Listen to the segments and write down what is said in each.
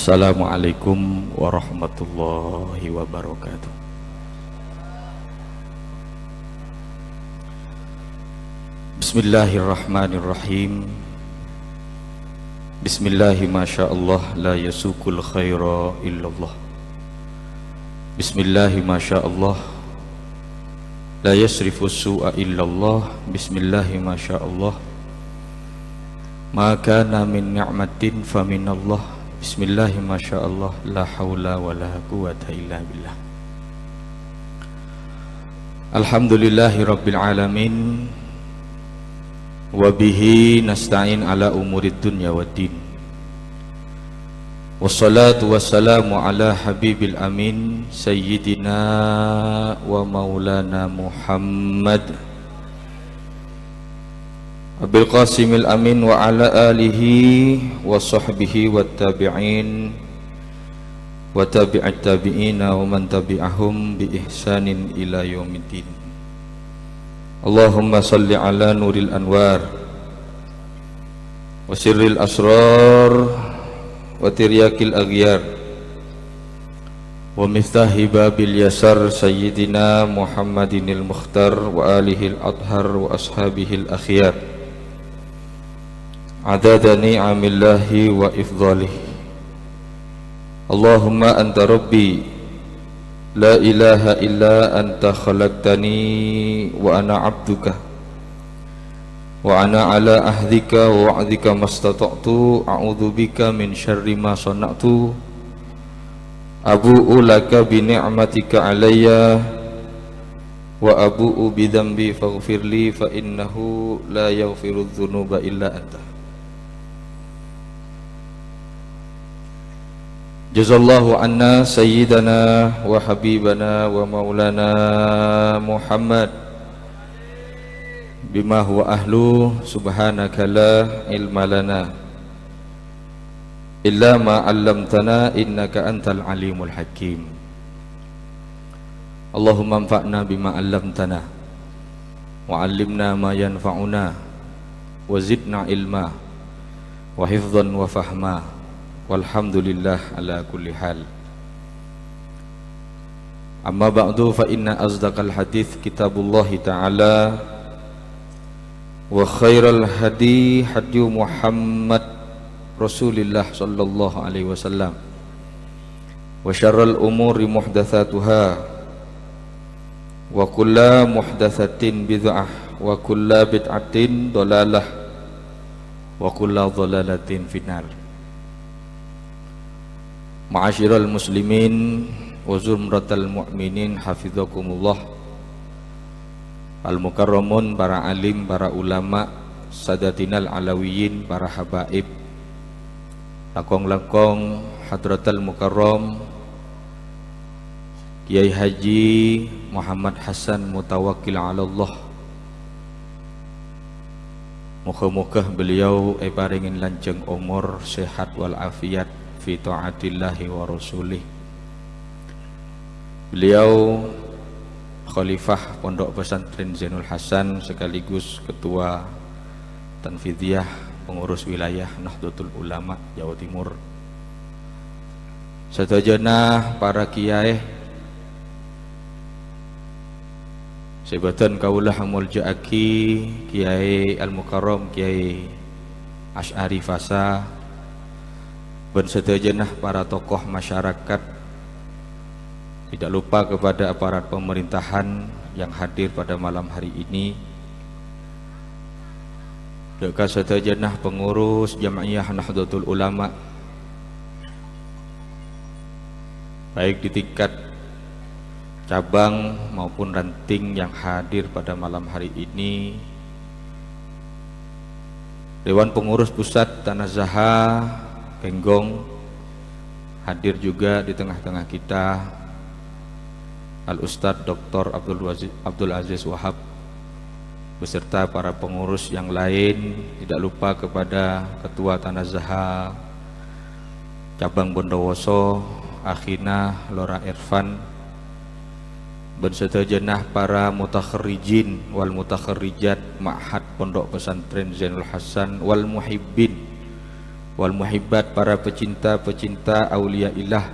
Assalamualaikum warahmatullahi wabarakatuh. Bismillahirrahmanirrahim. Bismillahi masyaallah la yasukul khaira illallah. Bismillahi masyaallah la yasrifus su'a illallah. Bismillahi masyaallah ma kana min ni'matin faminallah. Bismillahi masyaallah la haula wa la quwata illa billah. Alhamdulillahi rabbil alamin. Wa bihi nasta'in ala umurid dunya waddin. Wassalatu wassalamu ala habibil amin sayyidina wa maulana Muhammad Abil Qasimil Amin wa ala alihi wa sahbihi wa tabi'in wa tabi'at tabi'ina wa man tabi'ahum bi ihsanin ila yaumiddin. Allahumma salli ala nuril anwar wa sirril asrar wa tiryakil aghyar wa miftahi babil yasar sayyidina Muhammadinil Mukhtar wa alihil adhar wa ashabihil akhyar adada ni'amillahi wa ifdhalih. Allahumma anta rabbi la ilaha illa anta khalaqtani wa ana abduka wa ana ala ahdika wa wa'dika mastata'tu a'udzu bika min syarri ma sana'tu abu'u laka bi ni'matika alayya wa abu'u bi dhanbi faghfirli fa innahu la yaghfiru dzunuba illa anta. Jazallahu anna sayyidana wa habibana wa maulana Muhammad bima huwa ahlu. Subhanaka la ilma lana illa ma 'allamtana innaka antal alimul hakim. Allahumma anfa'na bima 'allamtana wa 'allimna ma yanfa'una wa zidna ilma wa hifdhan wa fahma. Walhamdulillah ala kulli hal. Amma ba'du fa inna asdaqal hadits kitabullahi ta'ala wa khairal hadi hadi Muhammad Rasulillah sallallahu alaihi wasallam wa syarral umuri muhdatsatuha wa kullu muhdatsatin bid'ah wa kullu bid'atin dhalalah wa kullu dhalalatin finnar. Ma'asyiral muslimin wa zumratal mu'minin hafizakumullah. Al-mukarramun, para alim, para ulama, sadatinal alawiyin, para habaib, lakong-lakong hadratal mukarram Kiai Haji Muhammad Hasan Mutawakkil ala Allah. Muga-muga beliau paringin lanjeng umur, sehat wal afiat fi ta'atillahi wa rasulih. Beliau Khalifah Pondok Pesantren Zainul Hasan sekaligus Ketua Tanfidiyah Pengurus Wilayah Nahdlatul Ulama Jawa Timur. Sadayana para kiai sebatan kaulah muljaaki Kiai Al-Mukarram Kiai Asy'ari Fasa dan sedayanah para tokoh masyarakat, tidak lupa kepada aparat pemerintahan yang hadir pada malam hari ini, juga sedayanah pengurus Jamaiyah Nahdlatul Ulama baik di tingkat cabang maupun ranting yang hadir pada malam hari ini, Dewan Pengurus Pusat Tanah Zaha Penggong hadir juga di tengah-tengah kita, Al-Ustadz Dr. Abdul Aziz Wahab beserta para pengurus yang lain, tidak lupa kepada Ketua Tanah Zaha Cabang Bondowoso Akhina Lora Irfan, bersedayanah para mutakharrijin wal mutakharrijat Ma'had Pondok Pesantren Zainul Hasan wal muhibbin wal muhibbat, para pecinta-pecinta aulia ilah,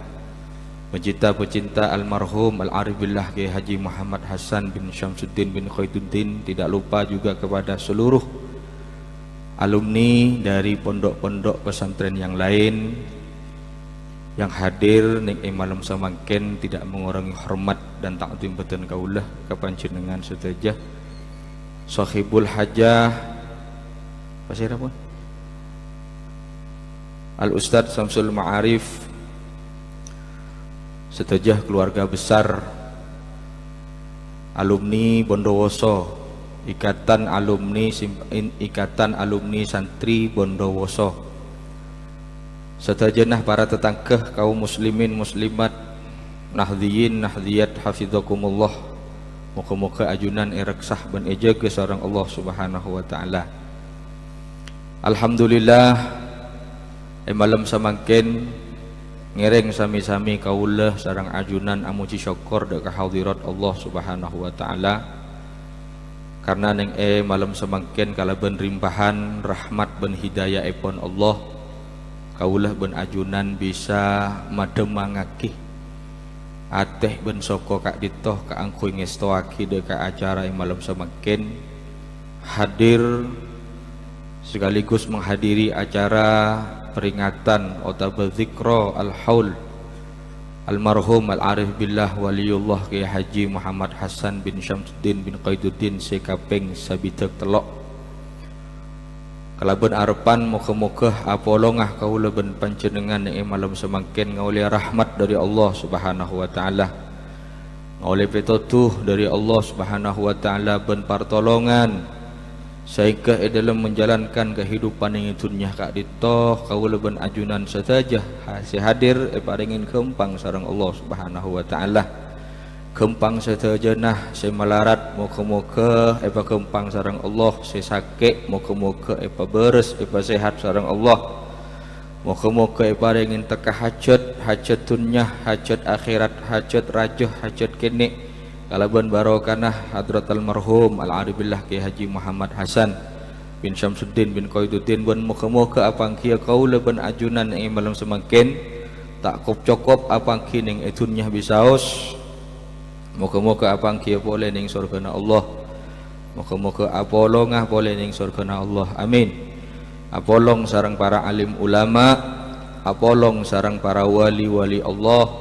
pecinta-pecinta almarhum Al-Arif Billah Kiai Haji Muhammad Hasan bin Syamsuddin bin Khairuddin. Tidak lupa juga kepada seluruh alumni dari pondok-pondok pesantren yang lain yang hadir ning malam samangken. Tidak mengurangi hormat dan takdim beten kaulah kepanjenengan sedaya sahibul hajah pasira pun Al Ustadz Samsul Ma'arif, sedaya keluarga besar alumni Bondowoso, Ikatan Alumni Santri Bondowoso, sedajenah para tetangkeh kaum muslimin muslimat, nahdhiyin nahdhiyat hafizakumullah. Moga-moga ajunan ereksah ban eja ke sareng Allah Subhanahu wa taala. Alhamdulillah malam samangken ngereng sami-sami kaulah sarang ajunan amuji syukur dek hadirat Allah Subhanahu wa taala. Karena neng malam samangken kala ben rimpahan rahmat ben hidayah epon Allah, kaulah ben ajunan bisa mademangaki ateh ben soko kak ditoh ka angkuy ngestoaki dek acara malam samangken hadir sekaligus menghadiri acara peringatan atau zikra al-haul almarhum Al-Arif Billah Waliullah Kiai Haji Muhammad Hasan bin Syamsuddin bin Khairuddin sekaping sabitek telok. Kalaben arepan moga-moga apolongah kaula ben panjenengan ing malam semangken ngauli rahmat dari Allah Subhanahu wa taala, ngauli pitutuh dari Allah Subhanahu wa taala ben partolongan sehingga dalam menjalankan kehidupan yang dunia kak ditoh kaula ben ajunan saja hadir paringin kempang sareng Allah Subhanahu wa taala. Kempang sedajenah semalarat moga-moga kempang sareng Allah, sesake moga-moga beres sehat sareng Allah. Moga-moga paringin teka hajat dunia, hajat akhirat, hajat rajuh, hajat kene kalaban barokah hadrat almarhum Al-Arif Billah Kiai Haji Muhammad Hasan bin Syamsuddin bin Khairuddin. Ben moga-moga apang kieu kaula ben ajunan ing malam semangken tak cokop apang ki ning dunya bisaos. Moga-moga apang kieu boleh ning surgana Allah. Moga-moga apolongah boleh ning surgana Allah. Amin. Apolong sareng para alim ulama, apolong sareng para wali-wali Allah,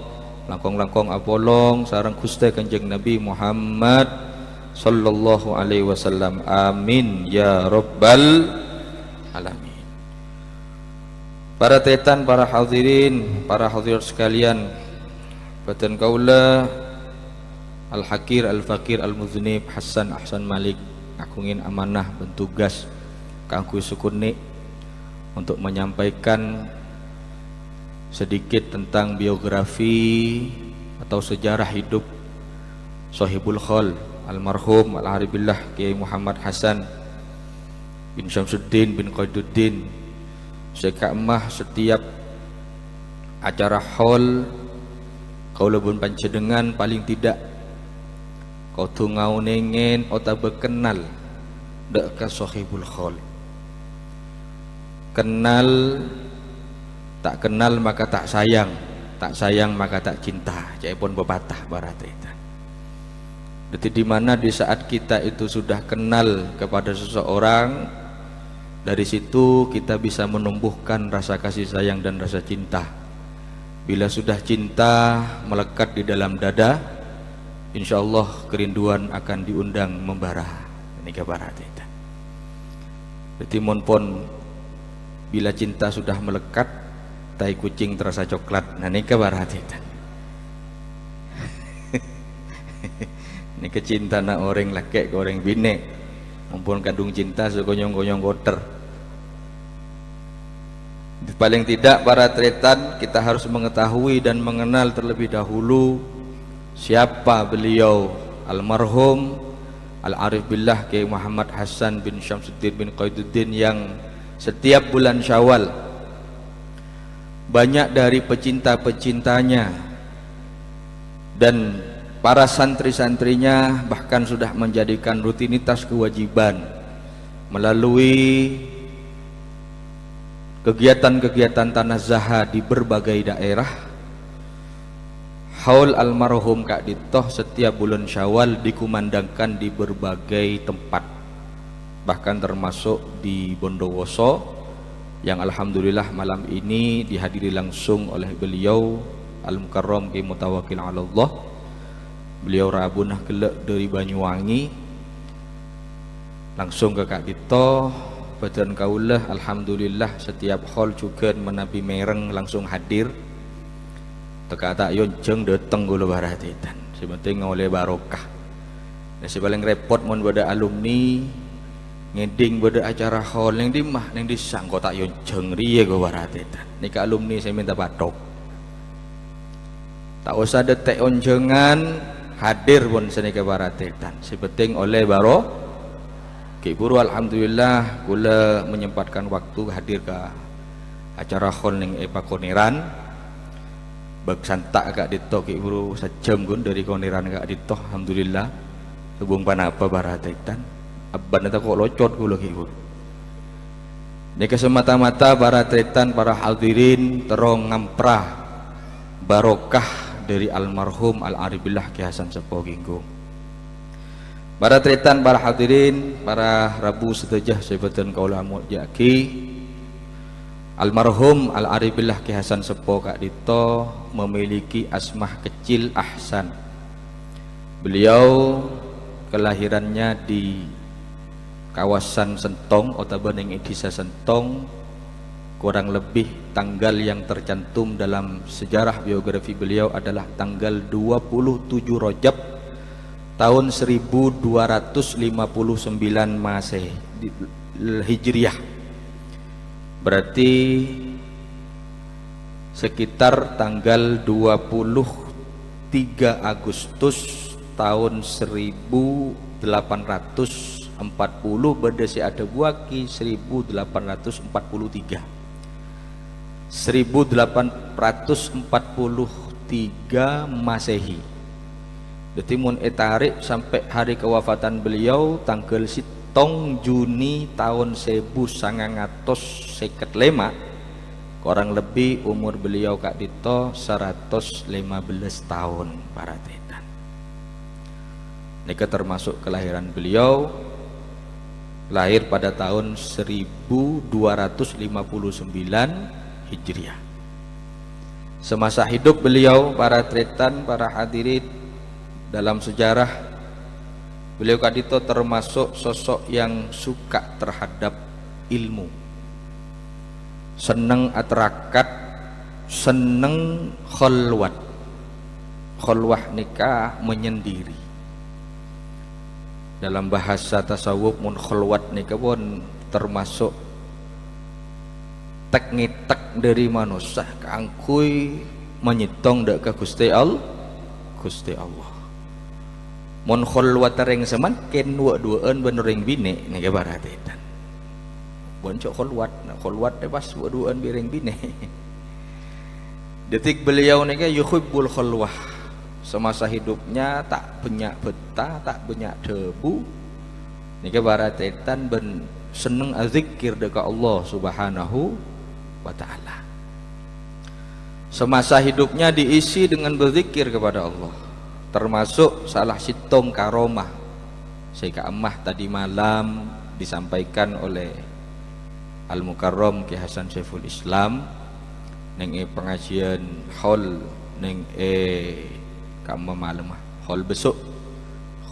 langkong-langkong apolong sareng Gusti Kanjeng Nabi Muhammad sallallahu alaihi wasallam. Amin ya rabbal alamin. Para tetan, para hadirin, para hadirat sekalian, batan kaula Al-Hakir Al-Fakir Al-Muznib Hasan Ahsan Malik ngakungin amanah bentugas kangku sukuni untuk menyampaikan sedikit tentang biografi atau sejarah hidup Sahibul Khol almarhum Al-Arif Billah Kiai Muhammad Hasan bin Syamsuddin bin Khairuddin. Sekamah setiap acara haul kaula pun panjenengan paling tidak kau tungau nengen ota bekenal dek ka Sahibul Khol. Kenal tak kenal maka tak sayang, tak sayang maka tak cinta. Jaipun bepatah barat itu. Jadi di mana di saat kita itu sudah kenal kepada seseorang, dari situ kita bisa menumbuhkan rasa kasih sayang dan rasa cinta. Bila sudah cinta melekat di dalam dada, insya Allah kerinduan akan diundang membara. Ini kabar itu. Jadi monpon bila cinta sudah melekat, tai kucing terasa coklat. Nah ini kabar hati. Ini kecinta na orang laki ke orang bine. Mumpun kandung cinta segonyong-gonyong goter. Paling tidak para tretan kita harus mengetahui dan mengenal terlebih dahulu siapa beliau almarhum Al-Arif Billah Kiai Muhammad Hasan bin Syamsuddin bin Khairuddin yang setiap bulan Syawal banyak dari pecinta-pecintanya dan para santri-santrinya bahkan sudah menjadikan rutinitas kewajiban melalui kegiatan-kegiatan tanah zaha di berbagai daerah. Haul almarhum Kak Ditoh setiap bulan Syawal dikumandangkan di berbagai tempat, bahkan termasuk di Bondowoso yang alhamdulillah malam ini dihadiri langsung oleh beliau Al-Mukarram Ki Mutawakkil 'ala Allah. Beliau rabunah kelek dari Banyuwangi langsung ke Kak Ditoh. Badan kaulah alhamdulillah setiap hall juga menabi mereng langsung hadir. Teka tak yon jeng dateng gula baratitan sebenting oleh barokah. Dan si paling repot mon pada alumni ngeding pada acara hall yang dimah yang disang kok tak yon jeng riye gula baratitan. Nika alumni saya minta patok. Tak usah detek onjengan hadir pun senika baratitan. Sebenting oleh baro Ki Guru alhamdulillah gula menyempatkan waktu hadir ke acara hall yang Epa Koniran. Bag santak Kak Ditoh Ki Guru sejam gun dari Koniran Kak Ditoh alhamdulillah hubung panapa barataitan abban eta kok locot kula Ki Guru. Nika semata-mata barataitan para hadirin terong ngamprah barokah dari almarhum Al-Aribillah Ki Hasan Sepo Ginggung. Barataitan para hadirin para Rabu sedejah sebatan kaula mulyaki. Almarhum Al-Aribillah Ki Hasan Sepo Kak Ditoh memiliki asmah kecil Ahsan. Beliau kelahirannya di kawasan Sentong Otabening Desa Sentong. Kurang lebih tanggal yang tercantum dalam sejarah biografi beliau adalah tanggal 27 Rajab tahun 1259 Masehi Hijriah. Berarti sekitar tanggal 23 Agustus tahun 1840 berdasi ada buaki 1843 Masehi. Jadi mun etarik sampai hari kewafatan beliau tanggal Tong Juni tahun 1955 kurang lebih umur beliau Kak Ditoh 115 tahun para tetan. Nika termasuk kelahiran beliau lahir pada tahun 1259 Hijriah. Semasa hidup beliau para tretan para hadirin dalam sejarah beliau Kak Ditoh termasuk sosok yang suka terhadap ilmu, seneng atarakat, seneng kholwat. Kholwah nikah menyendiri. Dalam bahasa tasawuf mun kholwat nikah pun termasuk tek ngitek dari manusia kangkui menyitong dak ke Gusti Allah. Mon kholwat ring semakin duaan bener ring bine nih baratitan. Boncok kholwat deh pas duaan biring bine. Detik beliau nih yuhibbul kholwah. Semasa hidupnya tak banyak betah, tak banyak debu. Nih baratitan ben seneng azikir dekat Allah Subhanahu wa taala. Semasa hidupnya diisi dengan berzikir kepada Allah. Termasuk salah situng karomah Syekh Ammah tadi malam disampaikan oleh Al-Mukarram Ki Hasan Saiful Islam neng pengajian hall neng kama malam hall besok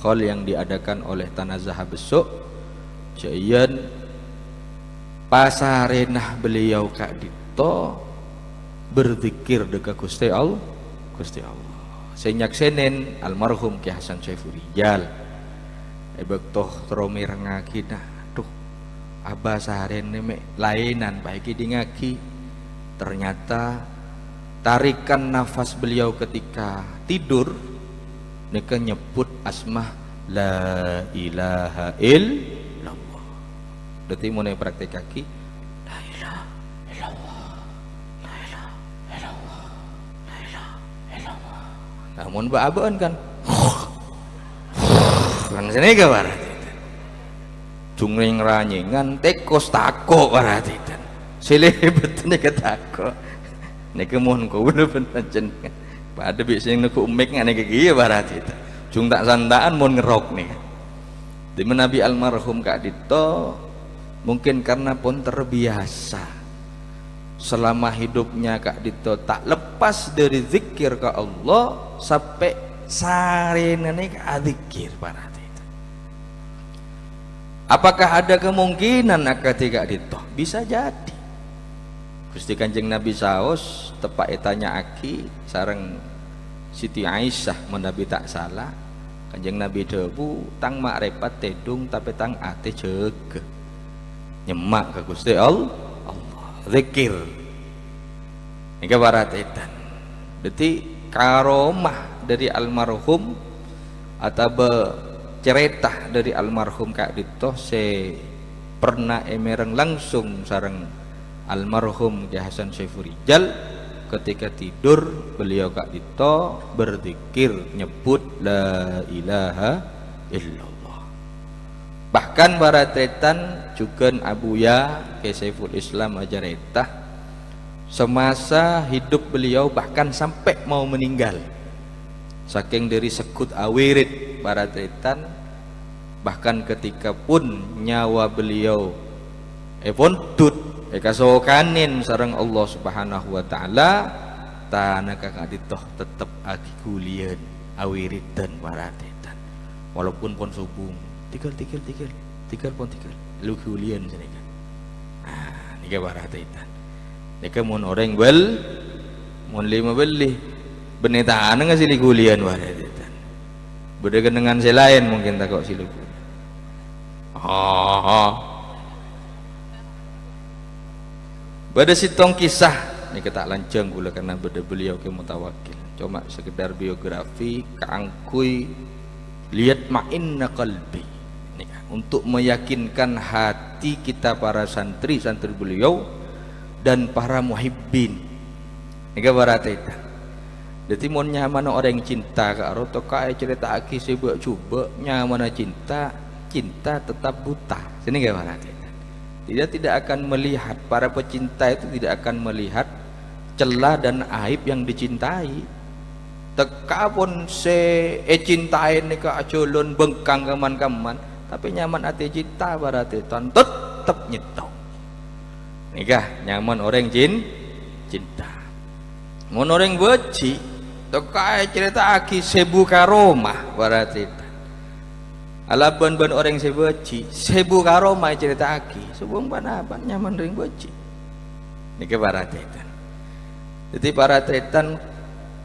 hall yang diadakan oleh Tanah Zaha besok jayan pasarenah beliau Kak Ditoh berzikir dekat Gusti Allah. Senyak senen almarhum Ki Hasan Saiful Rijal ebek toh tromi rengaki nah tuh abah seharian nemek lainan baiki di ngaki. Ternyata tarikan nafas beliau ketika tidur neka nyebut asmah la ilaha illallah. Dadi mulai praktek kaki la ilaha illallah, la ilaha illallah, la ilaha illallah. Namun baaban kan kan sini ke barat jungring ranyengan tekos tako barat selebet nika tako nika mohon kula panjenengan pada biasa yang nuku umek nika kieu barat itu jung tak santaan mohon ngerok nih di Nabi almarhum Kak Dito mungkin karena pun terbiasa selama hidupnya Kak Dito tak lepas dari zikir ke Allah sampai sarena nih zikir barat itu. Apakah ada kemungkinan ketika Dito? Bisa jadi. Gusti Kanjeng Nabi saos tepak etanya aki sareng Siti Aisyah menabi tak salah Kanjeng Nabi debu tang mak repat tedung tapi tang ate jege nyemak ke Gusti Allah zikir nika baratetan dadi karomah dari almarhum atau cerita dari almarhum Kak Dito se pernah emereng langsung sareng almarhum Ki Hasan Saiful Rijal ketika tidur beliau Kak Dito berzikir nyebut la ilaha illallah. Bahkan baratetan juga Abuya Ki Saiful Islam ajaretah semasa hidup beliau bahkan sampai mau meninggal saking dari sekut awirit baratetan bahkan ketika pun nyawa beliau pontut kasokanin sareng Allah Subhanahu wa taala tanah Kak Dito tetep agi kulian awiritan baratetan walaupun pon subuh tikel pon lu kulian ceneka nika baratetan nika mun orang bel mun lima beli benetaan nggak sih kulian baratetan beda dengan selain mungkin tak kok silu Bada sitong kisah ini kita lanceng gula karena beda beliau ke mutawakil cuma sekedar biografi keangkui lihat ma'inna qalbi ini, untuk meyakinkan hati kita para santri beliau dan para muhibbin ini barateta jadi mau nyaman orang cinta ke aroto kaya cerita aki sebuah coba nyaman cinta tetap buta sini gak barateta tidak akan melihat para pecinta itu tidak akan melihat celah dan aib yang dicintai teka pun se cintain nika aculun bengkang kaman tapi nyaman hati cinta baratetan tetep nyetau nikah nyaman orang cinta mun orang beci teka cerita aki sebu karomah baratetan alaban ban orang sebeci sebu karomah cerita aki subung panapan nyaman ring beci niki baratetan jadi baratetan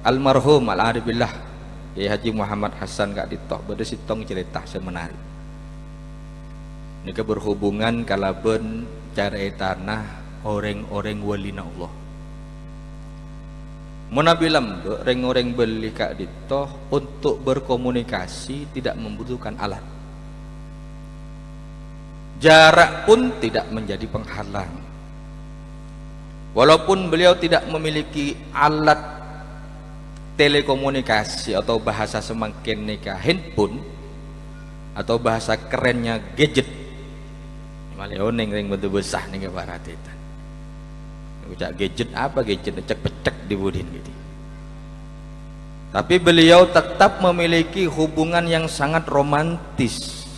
almarhum al-aribillah ya Haji Muhammad Hasan Kak Dito beda sitong cerita semenarik niki berhubungan kalaben cara tanah orang-orang walina Allah Munabilam orang-orang beli Kak Dito untuk berkomunikasi tidak membutuhkan alat. Jarak pun tidak menjadi penghalang. Walaupun beliau tidak memiliki alat telekomunikasi atau bahasa semakin nikah handphone atau bahasa kerennya gadget. Maleoneng ring bentuk besar nih barat itu. Ucap gadget apa gadget cek-cek di budin gitu. Tapi beliau tetap memiliki hubungan yang sangat romantis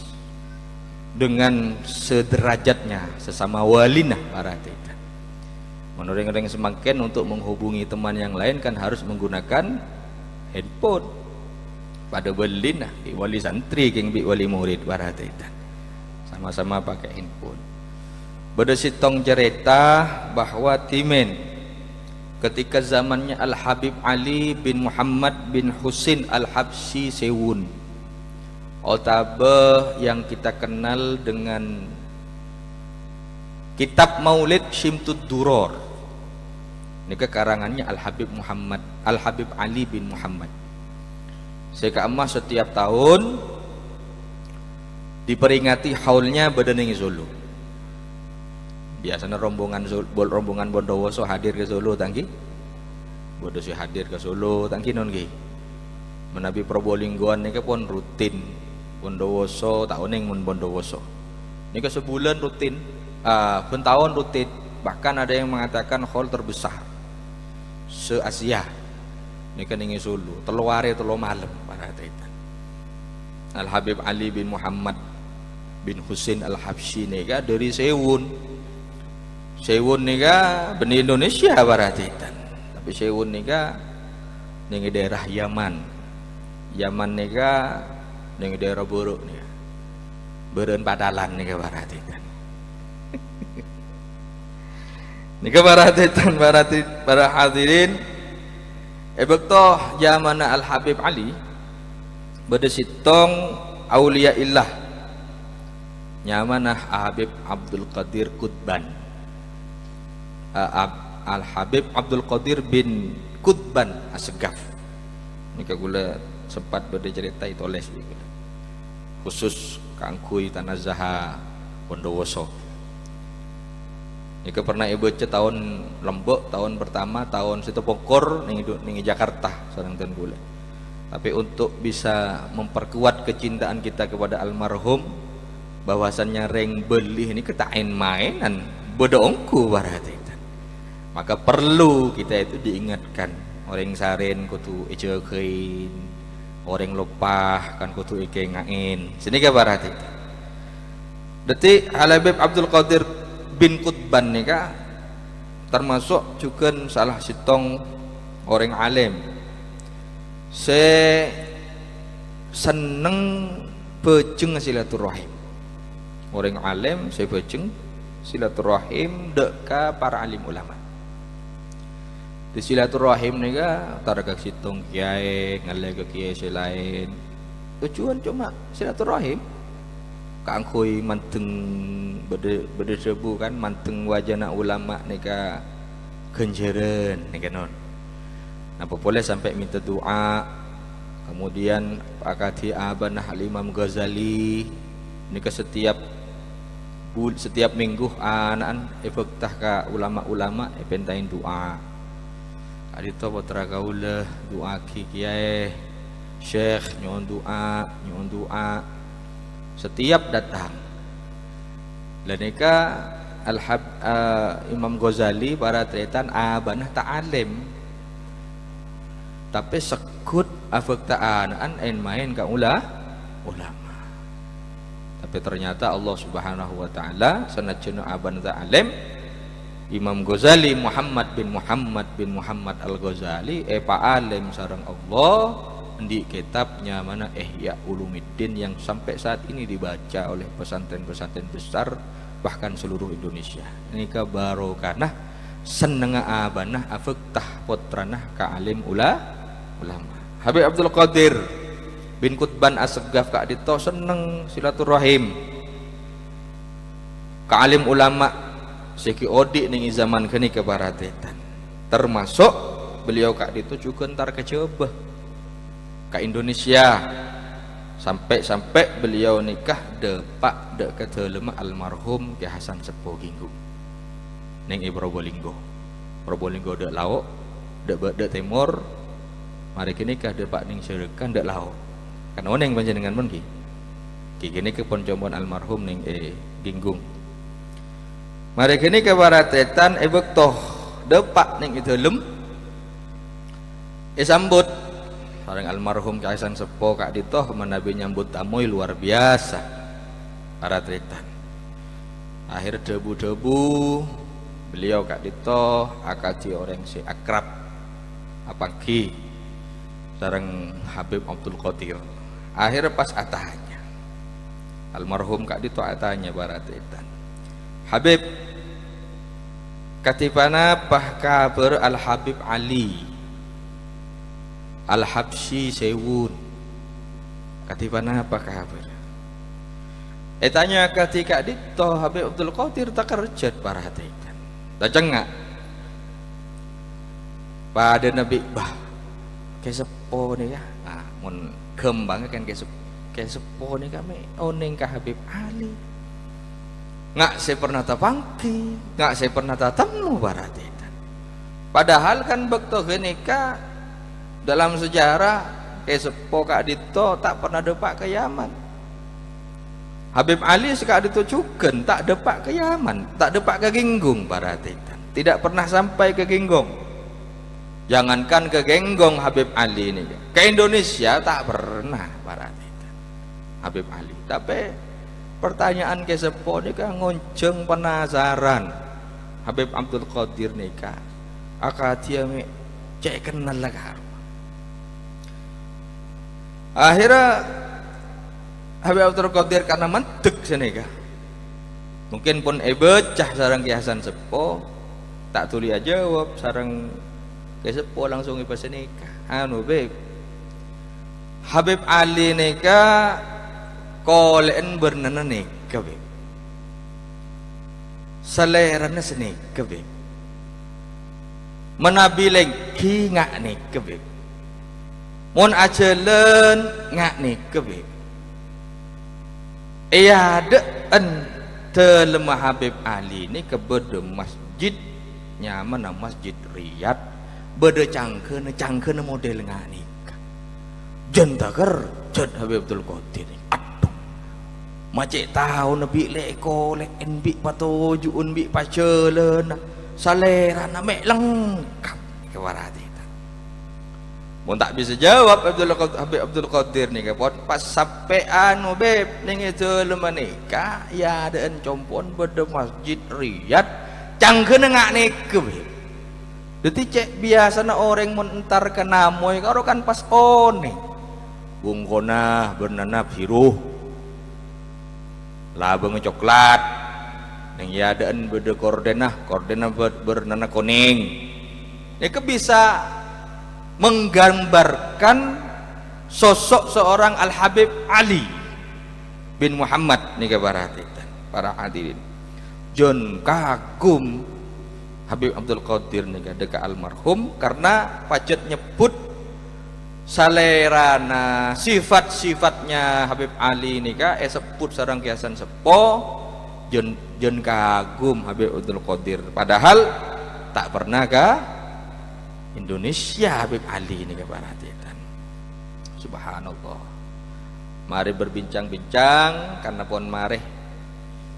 dengan sederajatnya sesama walinah para itu. Menurut orang semakin untuk menghubungi teman yang lain kan harus menggunakan handphone. Pada walinah wali santri keng bi wali murid para itu. Sama-sama pakai handphone. Berdasitong cerita bahwa timen ketika zamannya Al-Habib Ali bin Muhammad bin Husin Al-Habsyi Sewun Otabe yang kita kenal dengan kitab Maulid Syimtud Duror ini kekarangannya Al-Habib Ali bin Muhammad Seka emas setiap tahun diperingati haulnya Badanengi Solo biasanya rombongan Bondowoso hadir ke Solo tangki Bondowoso hadir ke Solo tangki non ki menabi Probolinggoan ini pun rutin Bondowoso tahun yang Bondowoso ini ke sebulan rutin pentahun rutin bahkan ada yang mengatakan hall terbesar se-Asia. Ini kan ini Solo, telu hari telu malam para taitan. Al Habib Ali bin Muhammad bin Husain Al Habsyi nika dari Sewun. Sewun nika benih Indonesia para taitan. Tapi Sewun nika ning daerah Yaman. Yaman nika ning daerah Buruk nika. Beureun padalan nika para taitan. Nika para hadirin ebektoh zamana Al Habib Ali bedesitong aulia illah nyamanah Habib Abdul Qadir Qutban. Al Habib Abdul Qadir bin Qutban Asgaf. Nika gula sempat berde cerita itu les khusus kangkui tanah Zaha Bondowoso. Nika pernah ibu tahun Lombok tahun pertama tahun situ Pokor ning Jakarta sareng ten gula. Tapi untuk bisa memperkuat kecintaan kita kepada almarhum, bahwasannya reng beli ini ketain mainan bodoongku berarti. Maka perlu kita itu diingatkan orang saren kutu ejekeun, orang lopah kan kutu ike ngain. Sini ke berarti. Detik Al Habib Abdul Qadir bin Qutban nika termasuk juga salah sitong orang alim. Se seneng pejeng silaturahim. Orang alim saya pejeng silaturahim deka para alim ulama. Di silaturahim nika targa sitong kiai ngalega kiai selain. Tujuan cuma silaturahim. Kangkui manteng bede sebu kan manteng wajana ulama nika genjeren nika non. Napa boleh sampai minta doa. Kemudian akati abanah Imam Ghazali nika setiap minggu anak efektah ka ulama-ulama pentain doa. Adito putra kaula doa kiai Syekh nyon doa setiap datang. Lanika Imam Ghazali para tretan abanah ta'alim tapi sekut afektaan en main ka ulama. Tapi ternyata Allah Subhanahu wa taala sanajan aban ta'alim Imam Ghazali Muhammad bin Muhammad Al-Ghazali alim sareng Allah di kitabnya mana Ihya Ulumuddin yang sampai saat ini dibaca oleh pesantren-pesantren besar bahkan seluruh Indonesia. Ini kabaru karena senengah abanah afaktah potranah ka alim ulama. Habib Abdul Qadir bin Qutban Asgaf ka dito seneng silaturahim ka alim ulama seki odi ning zaman kini kebaratetan. Termasuk beliau ka dito juga entar kecebah ke Indonesia sampai beliau nikah depak ketelema almarhum Ki Hasan Sepo Ginggung ning Probolinggo dek lauk dek timur mari kini nikah depak ning Serekan dek lauk kan oneng panjenengan pun ki kini ke poncombon almarhum ning Ginggung mari kini ke baratetan bektoh depak ning itelem sambut orang almarhum Ki Hasan Sepo Kak Dito menabi nyambut tamu luar biasa para tretan. Akhir debu-debu beliau Kak Dito akati orang si akrab apaki sareng Habib Abdul Qadir. Akhir pas atanya almarhum Kak Dito atanya para tretan. Habib katipana pah kabar Al Habib Ali Al Habsyi Sewun katipana apa kabar tanya ketika dito Habib Abdul Qadir tak kerjat para hatikan tak cengak pada Nabi bah kesepo nih ya mun kembang kan kesepo nih kami oneng ka Habib Ali nggak saya pernah tapangki nggak saya pernah tatemu para hatikan padahal kan bekto genika dalam sejarah Sepo Kak Dito tak pernah depak ke Yaman Habib Ali sekak ditujukan tak depak ke Yaman, tak depak ke Genggong para titan, tidak pernah sampai ke Genggong. Jangankan ke Genggong Habib Ali ini, ke Indonesia tak pernah para titan Habib Ali. Tapi pertanyaan ke sepo ini kan ngonceng penasaran Habib Abdul Qadir nikah akadia me cek kenal lah. Akhirnya Habib Abdul Qadir karena mentek senika mungkin pun becah sarang Ki Hasan Sepo tak tuli aja jawab sarang Ki Sepo langsung ipa senika anu beb Habib Ali nika kolen bernana nika beb selerana senika beb menabileng ki ngak nika beb mun ajelen ngak nika beb iya deen telemah Habib Ali ini ke bede masjid nyaman masjid Riyadh bede cangkeun model nganika jentaker jad Habib Abdul Qadir aduh macet tahu nabi leko leken bi patujuun bi paceuleun salerana me lengkap ke warati. Mun tak bisa jawab Habib Abdul Qadir nih pas sampai anu beb ning itu lemanika ya deun compon bede masjid Riyadh cangkeun ngak nike beb. Dadi cek biasana orang mun entar ke namoy karo kan pas one. Bungkona bernana biru. Labeng coklat. Ning ya deun bede kordena bernana kuning. Nika bisa menggambarkan sosok seorang Al-Habib Ali bin Muhammad nih para hadirin. John kagum Habib Abdul Qadir nih deka almarhum karena pacet nyebut salerana sifat-sifatnya Habib Ali nih sebut sarang Ki Hasan Sepo John kagum Habib Abdul Qadir padahal tak pernah Indonesia Habib Ali ini keperhatian. Subhanallah. Mari berbincang-bincang karena pun mari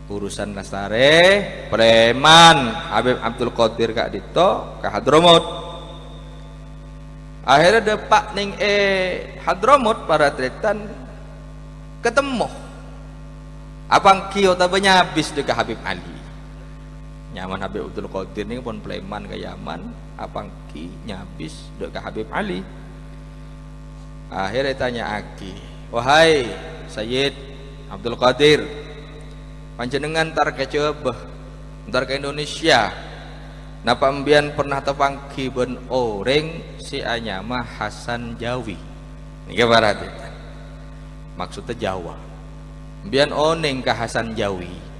urusan lastare preman Habib Abdul Qadir kak dito ke Hadramut. Akhirnya depak ning Hadramut para tretan ketemu. Apang kio tabanya habis dekat Habib Ali. Nyaman Habib Abdul Qadir ini pun preman ke Yaman apang ki nyabis dek ke Habib Ali. Akhirnya tanya aki, wahai Sayyid Abdul Qadir, panjenengan tar ke Jebeh, ntar ke Indonesia, napa mbian pernah tepangki ben orang si anyama Hasan Jawi. Niki baratitan maksudnya Jawa mbian oneng ke Hasan Jawi.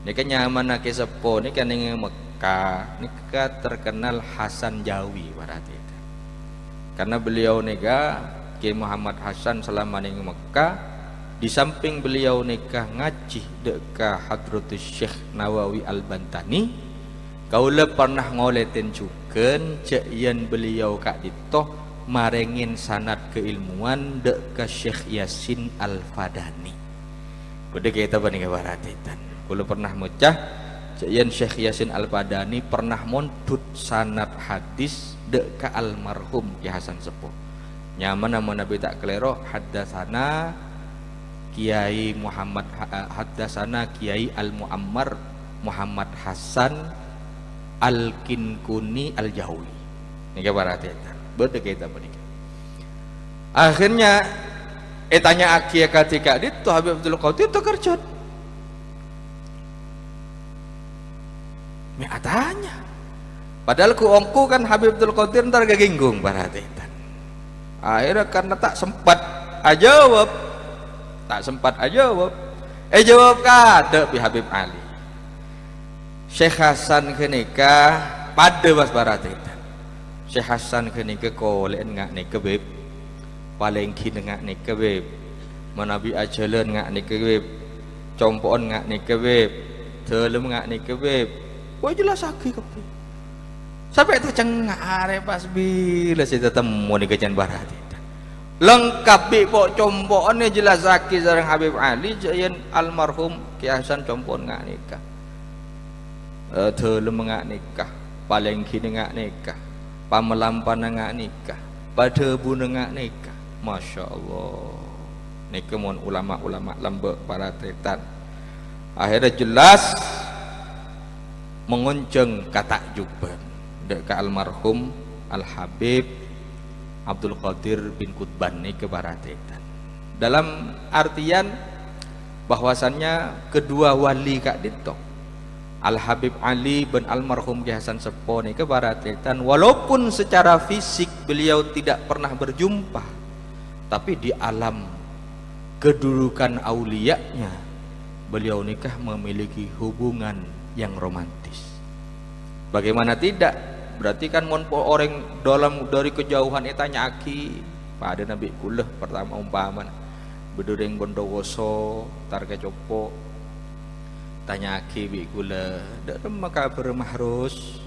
Nika nyaman nake sepo nika ning Mekah nika terkenal Hasan Jawi berarti karena beliau nika Kiai Muhammad Hasan selama ning Mekah di samping beliau nika ngaji deka Hadratus Syekh Nawawi Al-Bantani kaula pernah ngoletin cuken cek yen beliau kak ditoh marengin sanad keilmuan deka Syekh Yasin Al-Fadani kudu kita banding baratitan. Kalau pernah mecah Yen Syekh Yasin Al-Fadani pernah montut sanad hadis deka almarhum Ki Hasan Sepuh nyaman nama Nabi tak kelero haddasana Kiai Muhammad haddasana Kiai Al-Muammar Muhammad Hasan Al-Kinkuni Al-Jawi ini perhatian beda kita menikah akhirnya tanya akia ketika itu Habib Abdul Qadir itu kerja me atanya padahal ku ongku kan Habib Abdul Qadir ntar gaginggung perhatian akhirnya karena tak sempat jawab jawab kada pi Habib Ali Syekh Hasan kenika pada was perhatian Syekh Hasan kenika kolen ngak nika beb paling kin ngak nika beb manabi ajalen ngak nika beb compon ngak nika beb telem ngak nika beb wah jelas aki kepi sampai tercengah are pas bila saya ketemu nih kejan barat lengkap bi pok compok ni jelas zaki sareng Habib Ali jayan almarhum Ki Hasan compon ngak nikah thơ ngak nikah paling kini ngak nikah pamelampan ngak nikah pada buna ngak nikah Masya Allah ni kemon ulama-ulama lembek para tretan akhirnya jelas mengonceng kata juban dekat almarhum Al-Habib Abdul Qadir bin Qutban ni kebaratitan dalam artian bahwasannya kedua wali Kak Dito Al-Habib Ali bin almarhum Ki Hasan Sepo ni kebaratitan walaupun secara fisik beliau tidak pernah berjumpa tapi di alam kedudukan auliyanya beliau nikah memiliki hubungan yang romantis bagaimana tidak berarti kan mon orang dalam dari kejauhan tanya aki pada Nabi Kulah pertama umpaman bedureng Bondowoso targa copo tanya aki bi Kulah dak maka bermahrus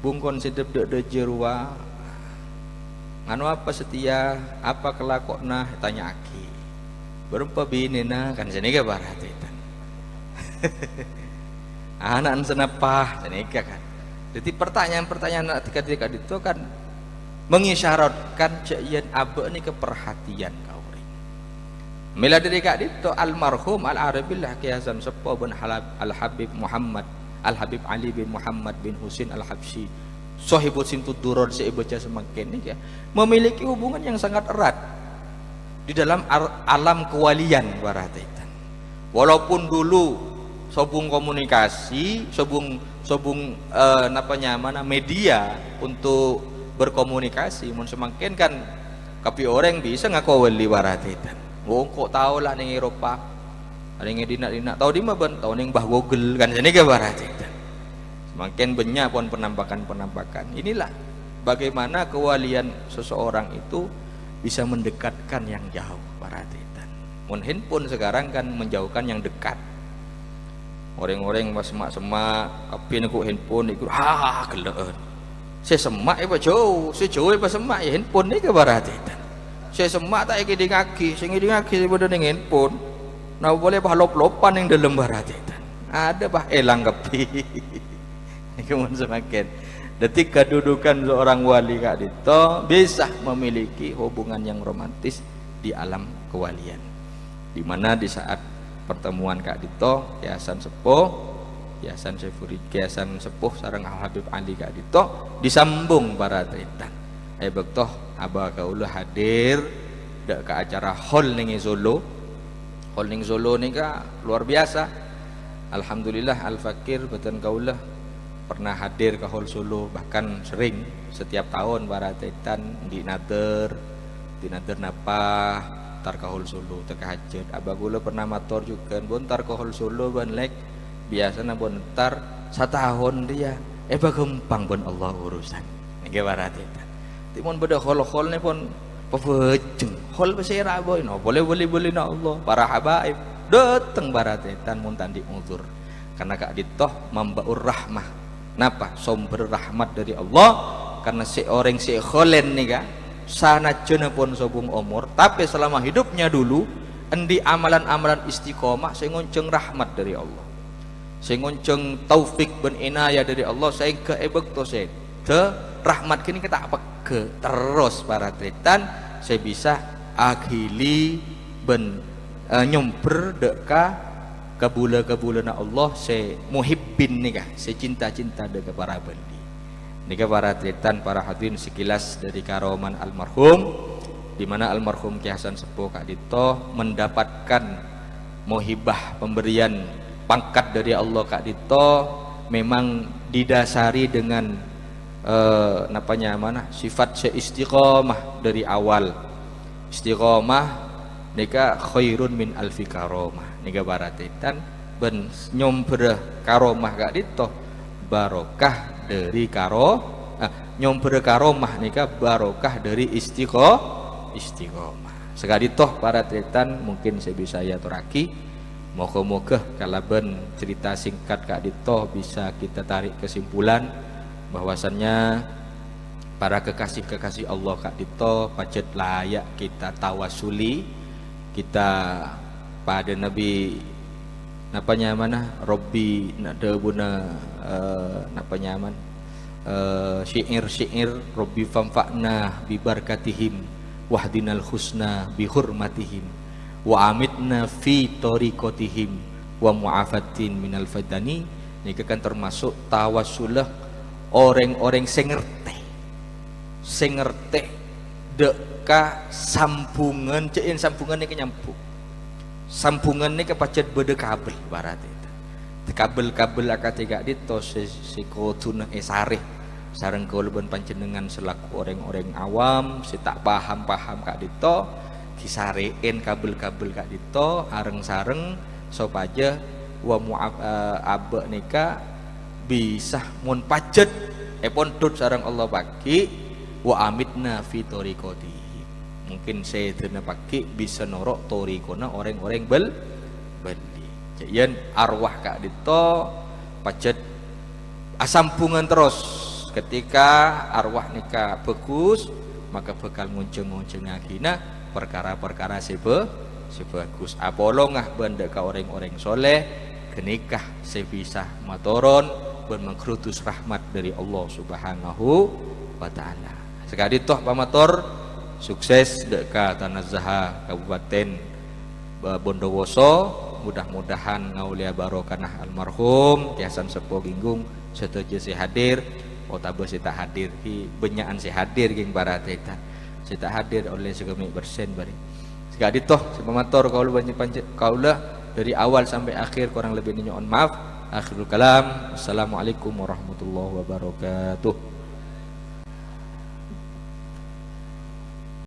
bungkon sedep dek jerua nganu apa setia apa kelakokna tanya aki berempa binena kan sini ke barat itu anak senapah sini kan jadi pertanyaan-pertanyaan ketika itu kan mengisyaratkan jayan abe ni keperhatian kau ring. Mila dari kak itu almarhum Al-Arabillah Ki Hasan Sepo bin Al-Habib Muhammad Al-Habib Ali bin Muhammad bin Husin Al-Habsyi Sohibut Sintud Duror sebaca semakin ini ya, memiliki hubungan yang sangat erat di dalam alam kewalian barataitan. Walaupun dulu sobung komunikasi, sobung media untuk berkomunikasi mun semakin kan kapi orang bisa ngaku wali barataitan. Wong kok tahu lah ning Eropa ada yang dinak tahu di mana tahu ning bah Google kan ini ke barataitan. Semakin banyak pun penampakan inilah bagaimana kewalian seseorang itu bisa mendekatkan yang jauh barataitan. Mun handphone sekarang kan menjauhkan yang dekat. Orang-orang pas semak api nak handphone ikut gelaan saya semak apa jauh saya jauh apa semak ya handphone ni ke barataitan saya semak tak ikut ngaki saya pada dengan handphone nah boleh bah lop-lopan yang dalam barataitan ada bah elang kapi ini kemudian semakin detik kedudukan seorang wali Kak Dito bisa memiliki hubungan yang romantis di alam kewalian di mana di saat pertemuan Kak Dito, Ki Hasan Sepo, Ki Hasan Saifuddin, Ki Hasan Sepuh sareng Al-Habib Ali Kak Dito disambung para tretan. Bektoh aba kaula hadir dak ke acara hall ning Solo. Hall ning Solo nika luar biasa. Alhamdulillah Al-Fakir beten kaula pernah hadir ke hall Solo bahkan sering setiap tahun para tretan di nader napa tar kahul Solo teka hajat abagula pernah mator juga bontar kahul Solo banlek biasa na bontar setahun dia bagempang bon Allah urusan nge barat eta timon beda hol ni pun pevejeng hol besera boy no boleh na Allah para habaib dateng barat eta mun tandi uzur karena Kak Dito mambaur rahmah napa sumber rahmat dari Allah karena seorang kholen nih Kak sana jena pun sobung umur tapi selama hidupnya dulu endi amalan-amalan istiqomah saya ngonceng rahmat dari Allah saya ngonceng taufik ben inayah dari Allah saya ke bekto saya te rahmat kini kita apa ke terus para tretan saya bisa akhili ben nyomper deka kabula-kabulana Allah saya muhibbin nih kah saya cinta-cinta deka para bendi nika para tretan para hadirin sekilas dari karoman almarhum di mana almarhum Ki Hasan Sepo Kak Dito mendapatkan mohibah pemberian pangkat dari Allah Kak Dito memang didasari dengan sifat seistiqomah dari awal istiqomah nika khairun min alfi karomah nika para tretan ben nyomber karomah Kak Dito barokah dari nyomper karomah nika barokah dari istiqomah sekali toh para tretan mungkin saya bisa ya turaki moga-moga kalaban cerita singkat Kak Dito bisa kita tarik kesimpulan bahwasannya para kekasih-kekasih Allah kak dito pacet layak kita tawasuli kita pada Nabi napanya mana Robbi nak debuna napanya man syair Robbi famfa'na bi barakatihim wahdinal husna bi hurmatihim wa amitna fi tariqatihim wa mu'afatin minal fadani. Ini kan termasuk tawasulah orang-orang sing ngerti deka sambungan cein sambungan ini nyambung sambungan ini kepacet beda kabel barat itu kabel-kabel akatiga dito si kotuna esareh sareng kauluban panjenengan selaku orang-orang awam si tak paham kak dito disarein kabel-kabel kak dito areng sareng sopaja wa mu'ab abe nika bisa mun pacet pondut sareng Allah pagi wa amitna fi tariqati. Mungkin saya dina pagi bisa norok torikona orang-orang beli jayan arwah kak dito pacet asampungan terus ketika arwah nika bagus maka bakal ngunceng-ngunceng agina perkara-perkara sebagus apolongah benda ka orang-orang soleh kenikah sebisa matoron ben mengkrutus rahmat dari Allah Subhanahu wa taala. Sekali toh pamator sukses deka Tanazzaha Kabupaten Bondowoso, mudah-mudahan ngaulia barokanah almarhum Ki Hasan Sepo Ginggung setuju si hadir otabe si tak hadir ki benyaan si hadir ging barat eta si tak hadir oleh segemik bersen bari sekali toh si pamator kaula banyak kaula dari awal sampai akhir kurang lebih nyoon maaf. Akhirul kalam. Assalamualaikum warahmatullahi wabarakatuh.